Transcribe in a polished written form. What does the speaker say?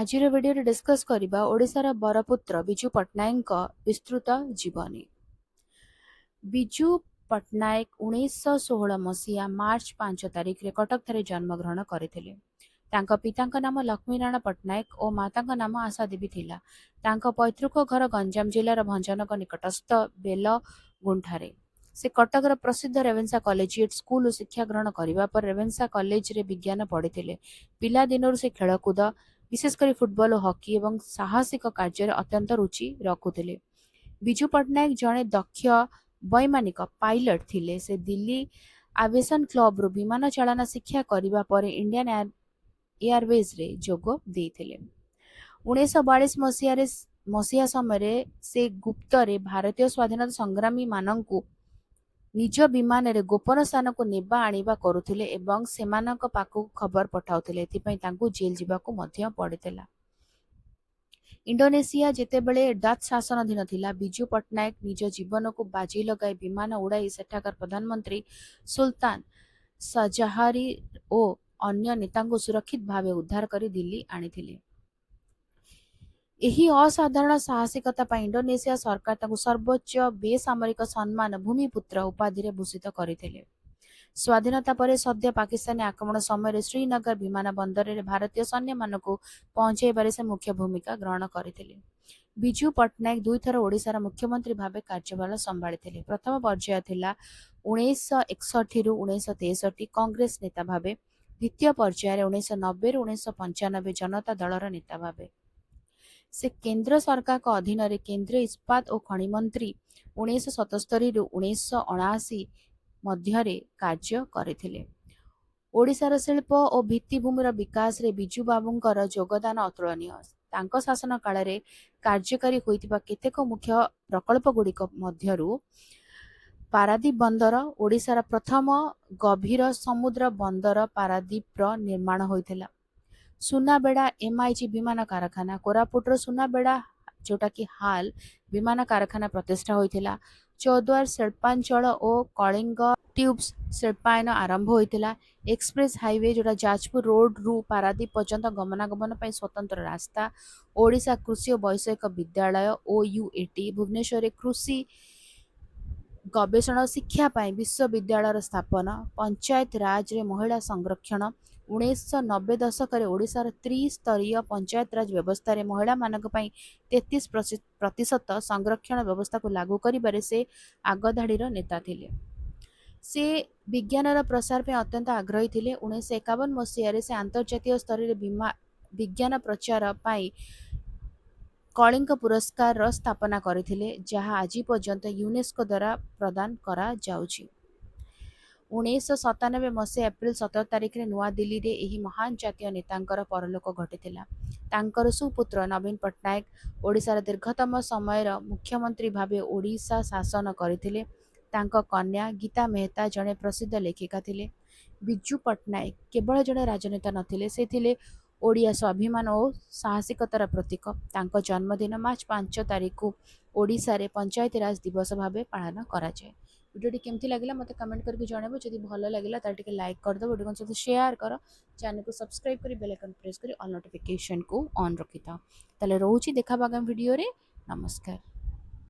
आजिर video discuss करिबा ओडिशार बरपुत्र विजु पट्टनायक विस्तृत जीवनी। विजु पट्टनायक 1916 मसीहा मार्च 5 तारिख रे कटक ठारे जन्मग्रहण करथिले। तांका पितांका नाम लक्ष्मीनारायण पट्टनायक और मातांका नाम आशा देवी थिला। तांका पैतृक घर गंजाम जिलार भंजनक निकटस्थ बेलगुंठारे। से कटकर प्रसिद्ध रेवेन्सा कॉलेजिएट स्कूल शिक्षा ग्रहण करने पर रेवेन्सा कॉलेज रे विज्ञान पढ़ी। पिला दिनरु से खेलकूद विशेषकर फुटबॉल और हॉकी एवं साहसिक कार्य अत्यंत रुचि रखुले। विजु पट्टनायक जड़े दक्ष वैमानिक पायलट थिले। से दिल्ली एविएशन क्लब रु विमान चालना शिक्षा करने पर इंडियन एयरवेज रे जोग देइथिले। 1942 मसीहा समय से गुप्तरे भारतीय स्वाधीनता संग्रामी मानंकु निज विमान रे गोपन स्थान को नेबा आनिबा करुथिले एवं सेमानक पाखु खबर पठाउथिले। एथिपई तांकु जेल जिबाकु मध्य पड़ितेला। इंडोनेशिया जेतेबेले डच शासनाधीन थिला, विजु पट्टनायक निज जीवन को बाजी लगाई विमान उड़ाई सेठाकार प्रधानमंत्री सुल्तान सजाहारी और अन्य नेतांकु सुरक्षित भावे उद्धार करी दिल्ली आनिथिले। एही असाधारण साहसिकता पर इंडोनेशिया सरकार ताकु सर्वोच्च बेसामरिक सम्मान भूमिपुत्र उपाधि भूषित करथिले। स्वाधीनता पर सद्य पाकिस्तानी आक्रमण समय श्रीनगर विमान बंदर रे भारतीय सैन्य मानकु पहुंचाइबारे से मुख्य भूमिका ग्रहण करथिले। विजु पट्टनायक दुई थर ओडिशार मुख्यमंत्री भावे कार्यभार संभाळिथिले। प्रथम पर्याय थिला 1961 रु 1963 कांग्रेस नेता भावे, द्वितीय पर्याय 1990 रु 1995 जनता दलर नेता भावे। से केंद्र सरकार का अधीन रे केंद्रीय इस्पात और खनि मंत्री 1977 रु 1979 मध्य कार्य करथिले। ओडिशार शिल्प और भित्तिभूमिर विकास रे विजु बाबूंकर योगदान अतुलनीय। तांको शासन काल रे कार्यकारी होइतिबा केतेक मुख्य प्रकल्प गुड़िक मध्यरु पारादीप बंदर, ओडिशार प्रथम गभीर समुद्र बंदर पारादीप निर्माण होइथिला। सुनाबेड़ा एमआईजी विमान कारखाना, कोरापुटर सुनाबेड़ा जोटा कि हाल विमान कारखाना प्रतिष्ठा होइथिला। चौद्वार शिल्पांचल और कलिंग ट्यूब्स शिल्पायन आरंभ होइथिला। एक्सप्रेस हाईवे जोटा जाजपुर रोड रु पारादीप पर्यंत गमनागमन पर स्वतंत्र रास्ता। ओडिशा कृषि और वैषयिक विद्यालय OUAT, भुवनेश्वर कृषि गवेषणा शिक्षा पाई विश्वविद्यालय स्थापना। पंचायत राज रे महिला संरक्षण। 1990 दशक ओडिशार त्रिस्तरीय पंचायत राज व्यवस्था रे महिला मानक पई 33% संरक्षण व्यवस्था को लागू करिबारे से आगधाड़ीर नेता थिले। से विज्ञानर प्रसार पे अत्यंत आग्रही थिले। 1951 मसीह से अंतर्जातीय स्तर रे विज्ञान प्रचार पाई कलिंग पुरस्कार स्थापना करथिले, जहाँ आज पर्यंत यूनेस्को द्वारा प्रदान करा जाउछि। 1997 मसीह एप्रिल 17 तारिख रे नुआ दिल्ली रे एही महान जातीय नेतांकर परलोक घटिथिला। तांकर सुपुत्र नवीन पट्टनायक ओडिशार दीर्घतम समयर मुख्यमंत्री भावे ओडिशा शासन करथिले। तांक कन्या गीता मेहता जड़े प्रसिद्ध लेखिका थिले। विजु पट्टनायक केवल जड़े राजनेता नथिले, से थिले ओडिया स्वाभिमान और साहसिकतार प्रतीक। तांको जन्मदिन मार्च 5 तारिख को ओडिशा रे पंचायती राज दिवस भावे पालन करा जाए। वीडियो केमती लगिला मते कमेंट करके जणाबो। जदि भलो लगिला त टिके लाइक कर दो, वीडियो को शेयर कर, चैनल को सब्सक्राइब करी बेल आइकन प्रेस करी ऑल नोटिफिकेशन को ऑन रखिता। तले रहउची देखा आगामी वीडियो रे। नमस्कार।